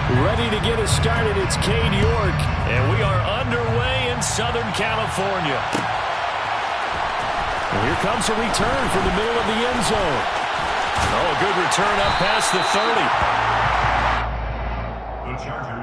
Ready to get us started, it's Cade York. And we are underway in Southern California. And here comes a return from the middle of the end zone. Oh, a good return up past the 30. The Chargers.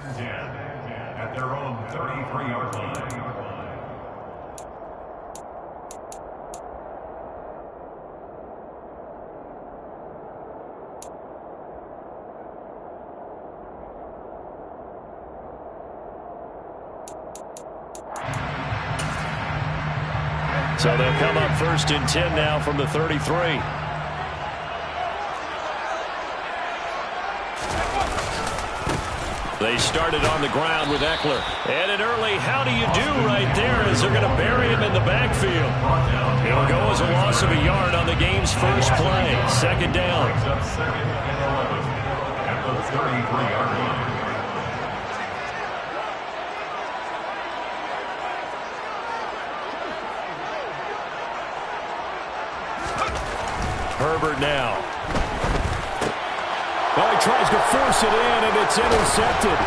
At their own 33-yard line. So they'll come up 1st and 10 now from the 33. They started on the ground with Eckler. And an early how do you do right there as they're going to bury him in the backfield. It'll go as a loss of a yard on the game's first play. 2nd down. At the 33-yard line. Herbert now. Well, he tries to force it in, and it's intercepted.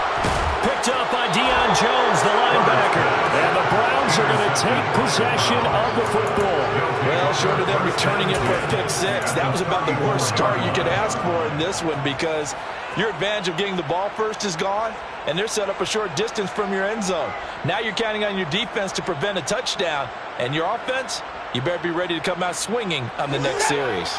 Picked up by Deion Jones, the linebacker. And the Browns are going to take possession of the football. Well, short of them returning it for a pick six, that was about the worst start you could ask for in this one because your advantage of getting the ball first is gone, and they're set up a short distance from your end zone. Now you're counting on your defense to prevent a touchdown, and your offense, you better be ready to come out swinging on the next series.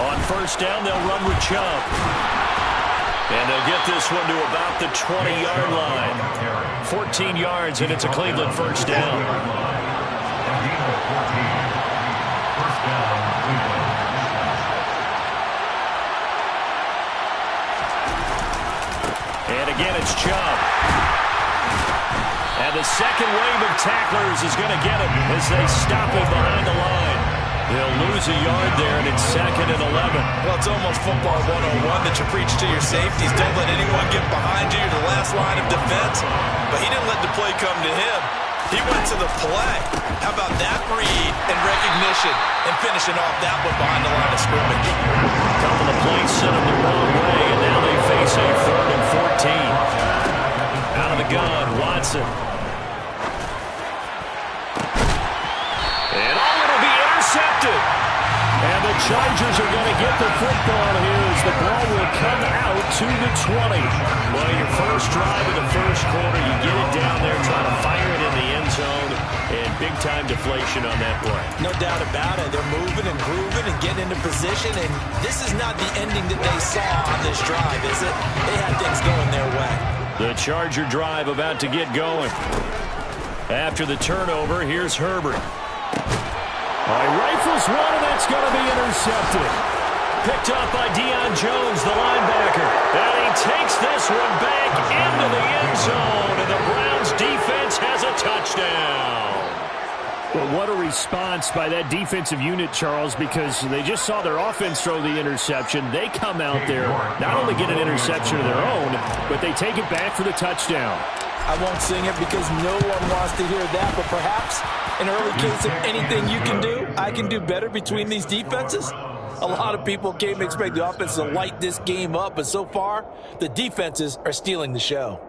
On 1st down, they'll run with Chubb. And they'll get this one to about the 20-yard line. 14 yards, and it's a Cleveland 1st down. And again, it's Chubb. And the second wave of tacklers is going to get him as they stop him behind the line. They'll lose a yard there, and it's 2nd and 11. Well, it's almost football 101 that you preach to your safeties. Don't let anyone get behind you, the last line of defense. But he didn't let the play come to him. He went to the play. How about that read and recognition and finishing off that one behind the line of scrimmage? A couple of plays sent him the wrong way, and now they face a 3rd and 14. Out of the gun, Watson. And it'll be intercepted. And the Chargers are going to get the football here as the ball will come out to the 20. Well, your first drive of the first quarter, you get it down there, trying to fire it in the end zone, and big-time deflation on that play. No doubt about it. They're moving and grooving and getting into position, and this is not the ending that they saw on this drive, is it? They had things going their way. The Charger drive about to get going. After the turnover, here's Herbert. He rifles one, and that's going to be intercepted. Picked up by Deion Jones, the linebacker. And he takes this one back into the end zone, and the Browns defense has a touchdown. Well, what a response by that defensive unit, Charles, because they just saw their offense throw the interception. They come out there, not only get an interception of their own, but they take it back for the touchdown. I won't sing it because no one wants to hear that, but perhaps an early case of anything you can do, I can do better between these defenses. A lot of people came to expect the offense to light this game up, but so far, the defenses are stealing the show.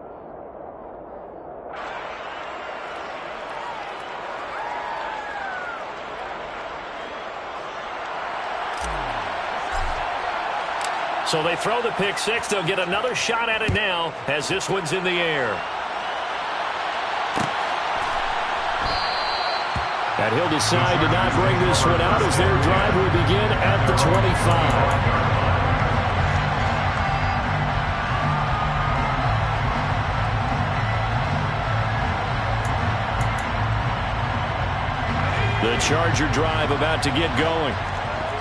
So they throw the pick six. They'll get another shot at it now as this one's in the air. And he'll decide to not bring this one out as their drive will begin at the 25. The Charger drive about to get going.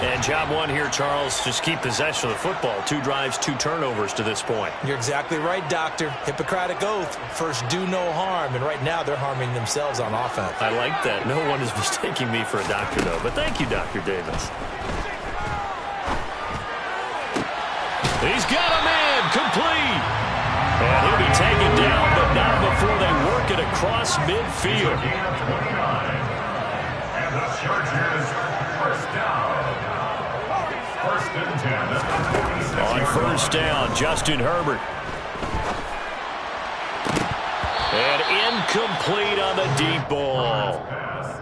And job one here, Charles, just keep possession of the football. 2 drives, 2 turnovers to this point. You're exactly right, Doctor. Hippocratic oath. First, do no harm. And right now, they're harming themselves on offense. I like that. No one is mistaking me for a doctor, though. But thank you, Dr. Davis. He's got a man complete. And he'll be taken down, but not before they work it across midfield. And the Chargers first down. First and 10 at the 46. On first down, Justin Herbert. And incomplete on the deep ball.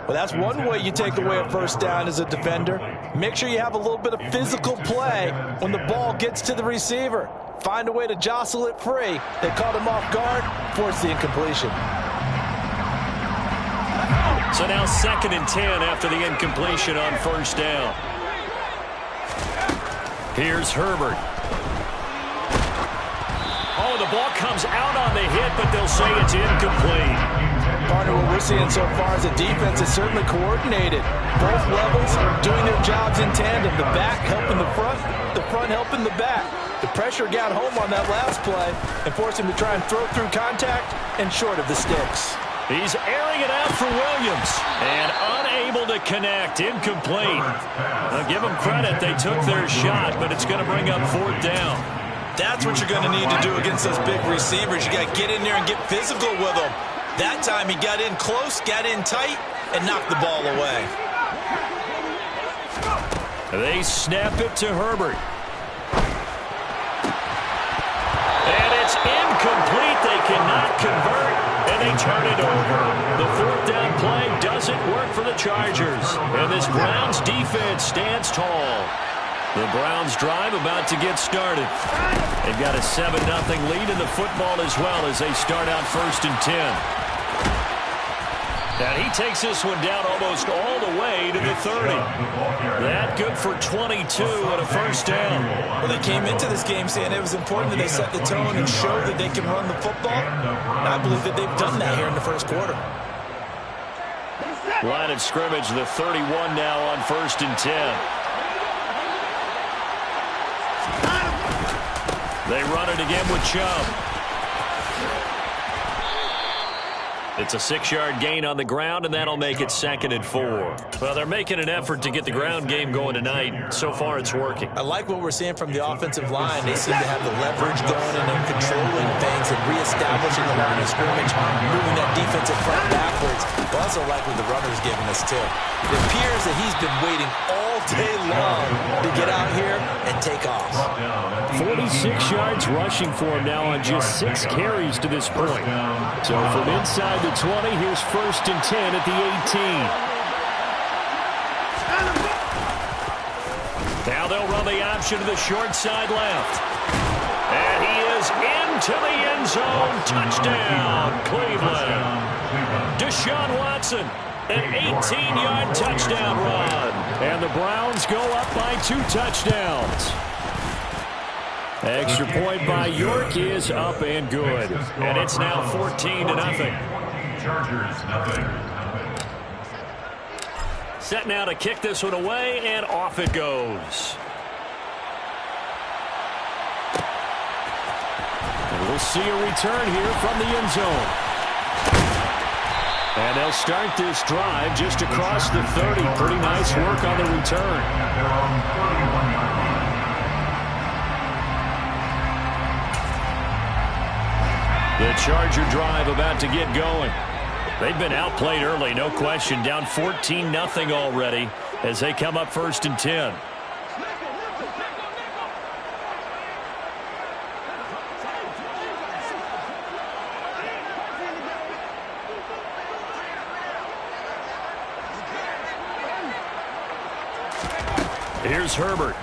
Well, that's one way you take away a first down as a defender. Make sure you have a little bit of physical play when the ball gets to the receiver. Find a way to jostle it free. They caught him off guard, forced the incompletion. So now 2nd and 10 after the incompletion on first down. Here's Herbert. Oh, the ball comes out on the hit, but they'll say it's incomplete. Partner, what we're seeing so far is the defense is certainly coordinated. Both levels doing their jobs in tandem. The back helping the front helping the back. The pressure got home on that last play and forced him to try and throw through contact and short of the sticks. He's airing it out for Williams. And unable to connect. Incomplete. Now give them credit. They took their shot, but it's going to bring up 4th down. That's what you're going to need to do against those big receivers. You got to get in there and get physical with them. That time he got in close, got in tight, and knocked the ball away. They snap it to Herbert. And it's incomplete. They cannot convert, and they turn it over. The 4th down play doesn't work for the Chargers. And this Browns defense stands tall. The Browns drive about to get started. They've got a 7-0 lead in the football as well as they start out 1st and 10. And he takes this one down almost all the way to the 30. That good for 22 and a first down. Well, they came into this game saying it was important that they set the tone and show that they can run the football. And I believe that they've done that here in the first quarter. Line of scrimmage, the 31 now on 1st and 10. They run it again with Chubb. It's a 6-yard gain on the ground, and that'll make it 2nd and 4. Well, they're making an effort to get the ground game going tonight. So far, it's working. I like what we're seeing from the offensive line. They seem to have the leverage going and they're controlling things and reestablishing the line of scrimmage, moving that defensive front backwards. I also like what the runner's giving us, too. It appears that he's been waiting all day long to get out here and take off. 46 yards rushing for him now on just 6 carries to this point. So from inside the 20, here's 1st and 10 at the 18. Now they'll run the option to the short side left. And he is into the end zone. Touchdown, Cleveland. Deshaun Watson, an 18-yard touchdown run. And the Browns go up by 2 touchdowns. Extra point by York is up and good. And it's now 14-0. Chargers, nothing. Set now to kick this one away, and off it goes. And we'll see a return here from the end zone. And they'll start this drive just across the 30. Pretty nice work on the return. The Charger drive about to get going. They've been outplayed early, no question. Down 14-0 already as they come up 1st and 10. Here's Herbert.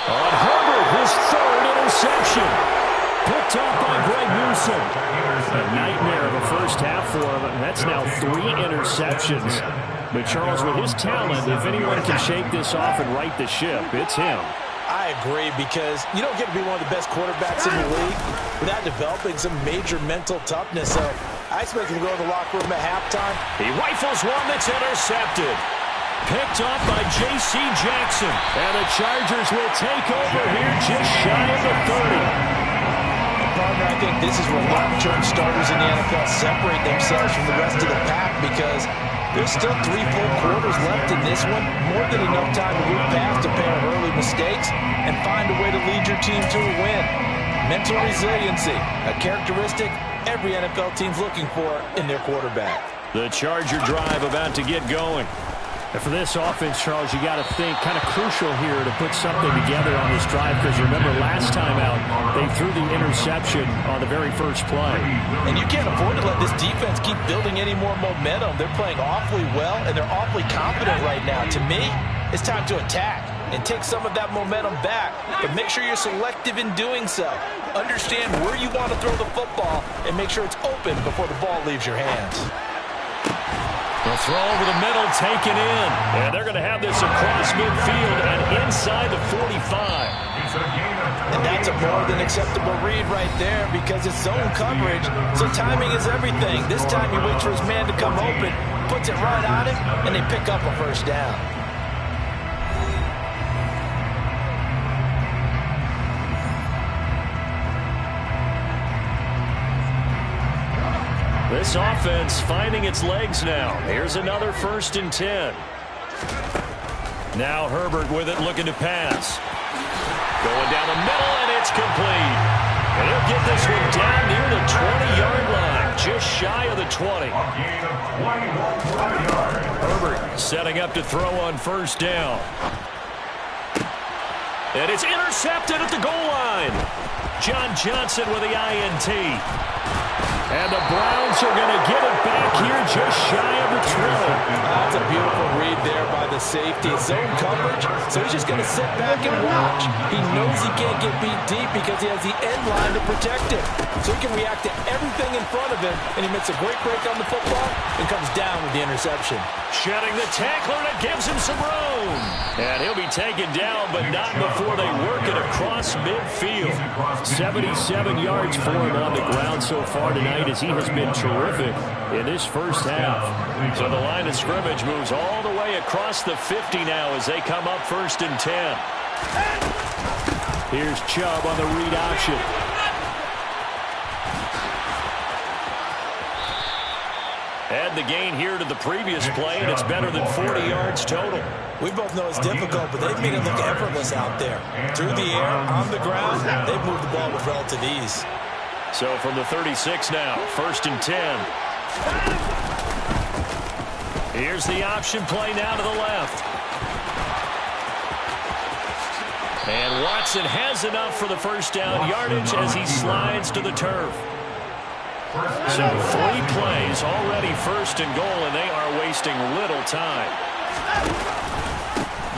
On Herbert, his 3rd interception. Picked off by Greg Newsome. A nightmare of a first half for him. That's now 3 interceptions. But Charles, with his talent, if anyone can shake this off and right the ship, it's him. I agree, because you don't get to be one of the best quarterbacks in the league without developing some major mental toughness. So I expect him to go to the locker room at halftime. He rifles one that's intercepted. Picked off by J.C. Jackson. And the Chargers will take over here just shy of the 30. Partner, I think this is where long-term starters in the NFL separate themselves from the rest of the pack because there's still 3 full quarters left in this one. More than enough time to move past a pair of early mistakes and find a way to lead your team to a win. Mental resiliency, a characteristic every NFL team's looking for in their quarterback. The Charger drive about to get going. And for this offense, Charles, you got to think kind of crucial here to put something together on this drive because remember last time out, they threw the interception on the very first play. And you can't afford to let this defense keep building any more momentum. They're playing awfully well, and they're awfully confident right now. To me, it's time to attack and take some of that momentum back, but make sure you're selective in doing so. Understand where you want to throw the football and make sure it's open before the ball leaves your hands. The throw over the middle, taken in. And they're going to have this across midfield and inside the 45. And that's a more than acceptable read right there because it's zone coverage, so timing is everything. This time he waits for his man to come open, puts it right on him, and they pick up a first down. This offense finding its legs now. Here's another 1st and 10. Now Herbert with it, looking to pass. Going down the middle, and it's complete. And he'll get this one down near the 20-yard line, just shy of the 20. Herbert setting up to throw on 1st down. And it's intercepted at the goal line. John Johnson with the INT. And the Browns are going to get it back here just shy of the 20. That's a beautiful read there by the safety. Zone coverage, so he's just going to sit back and watch. He knows he can't get beat deep because he has the end line to protect him. So he can react to everything in front of him, and he makes a great break on the football and comes down with the interception. Shedding the tackler, and it gives him some room. And he'll be taken down, but not before they work it across midfield. 77 yards for him on the ground so far tonight, as he has been terrific in this first half. So the line of scrimmage moves all the way across the 50 now as they come up 1st and 10. Here's Chubb on the read option. Add the gain here to the previous play, and it's better than 40 yards total. We both know it's difficult, but they've made it look effortless out there. Through the air, on the ground, they've moved the ball with relative ease. So from the 36 now, 1st and 10. Here's the option play now to the left. And Watson has enough for the 1st down yardage as he slides to the turf. So 3 plays, already 1st and goal, and they are wasting little time.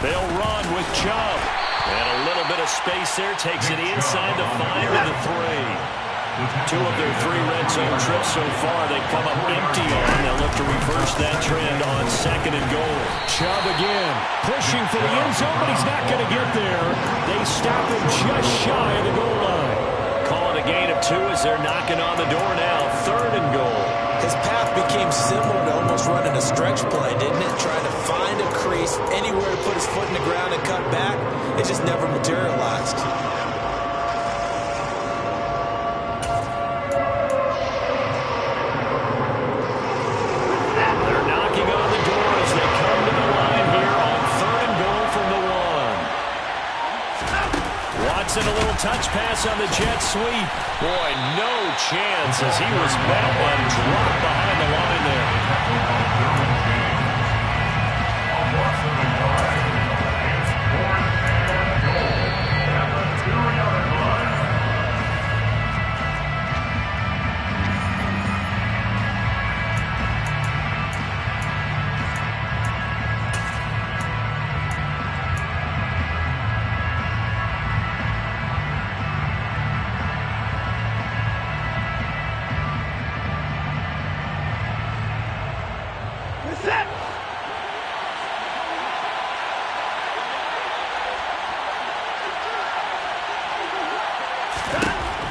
They'll run with Chubb. And a little bit of space there, takes it inside the 5 to the 3. 2 of their 3 red zone trips so far, they come up empty on. They'll look to reverse that trend on 2nd and goal. Chubb again, pushing for the end zone, but he's not going to get there. They stop him just shy of the goal line. Calling a gain of 2 as they're knocking on the door now. 3rd and goal. His path became similar to almost running a stretch play, didn't it? Trying to find a crease, anywhere to put his foot in the ground and cut back. It just never materialized. And a little touch pass on the jet sweep. Boy, no chance as he was met and dropped behind the line there.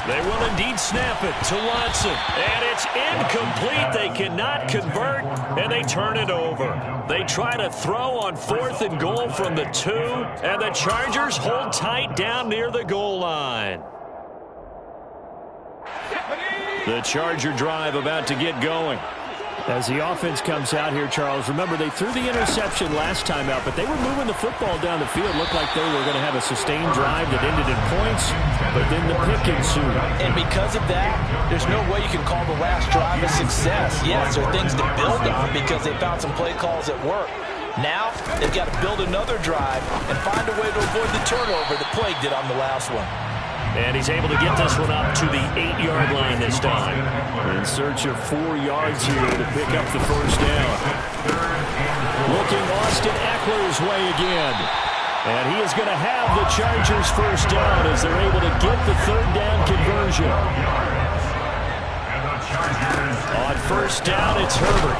They will indeed snap it to Watson. And it's incomplete. They cannot convert, and they turn it over. They try to throw on 4th and goal from the 2, and the Chargers hold tight down near the goal line. The Charger drive about to get going. As the offense comes out here, Charles, remember they threw the interception last time out, but they were moving the football down the field. Looked like they were going to have a sustained drive that ended in points, but then the pick ensued. And because of that, there's no way you can call the last drive a success. Yes, there are things to build on because they found some play calls that work. Now, they've got to build another drive and find a way to avoid the turnover that plagued it on the last one. And he's able to get this one up to the 8-yard line this time. In search of 4 yards here to pick up the first down. Looking Austin Eckler's way again. And he is going to have the Chargers first down as they're able to get the 3rd down conversion. On first down, it's Herbert.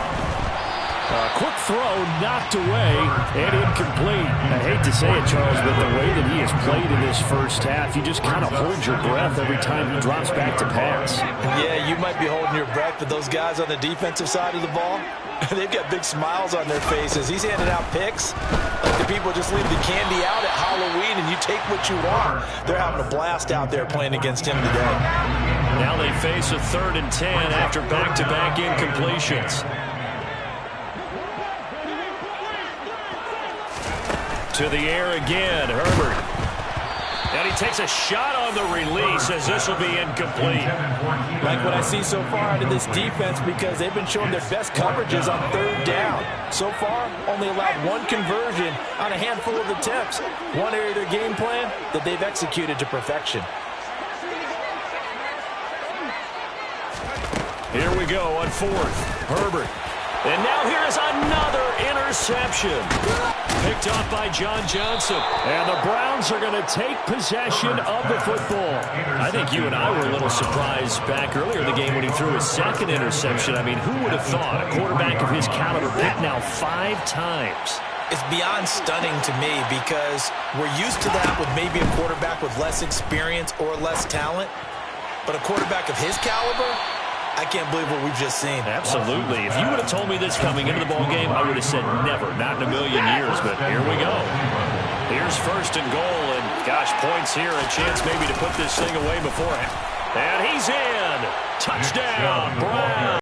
A quick throw knocked away and incomplete. I hate to say it, Charles, but the way that he has played in this first half, you just kind of hold your breath every time he drops back to pass. Yeah, you might be holding your breath, but those guys on the defensive side of the ball, they've got big smiles on their faces. He's handing out picks like the people just leave the candy out at Halloween and you take what you want. They're having a blast out there playing against him today. Now they face a 3rd and 10 after back-to-back incompletions. To the air again, Herbert. And he takes a shot on the release as this will be incomplete. Like what I see so far out of this defense because they've been showing their best coverages on 3rd down. So far, only allowed 1 conversion on a handful of attempts. One area of their game plan that they've executed to perfection. Here we go on 4th. Herbert. And now here is another interception. Picked off by John Johnson. And the Browns are going to take possession of the football. I think you and I were a little surprised back earlier in the game when he threw his 2nd interception. I mean, who would have thought a quarterback of his caliber picked now 5 times? It's beyond stunning to me because we're used to that with maybe a quarterback with less experience or less talent. But a quarterback of his caliber, I can't believe what we've just seen. Absolutely. If you would have told me this coming into the ball game, I would have said never, not in a million years. But here we go. Here's 1st and goal, and gosh, points here, a chance maybe to put this thing away beforehand. And he's in. Touchdown, Browns.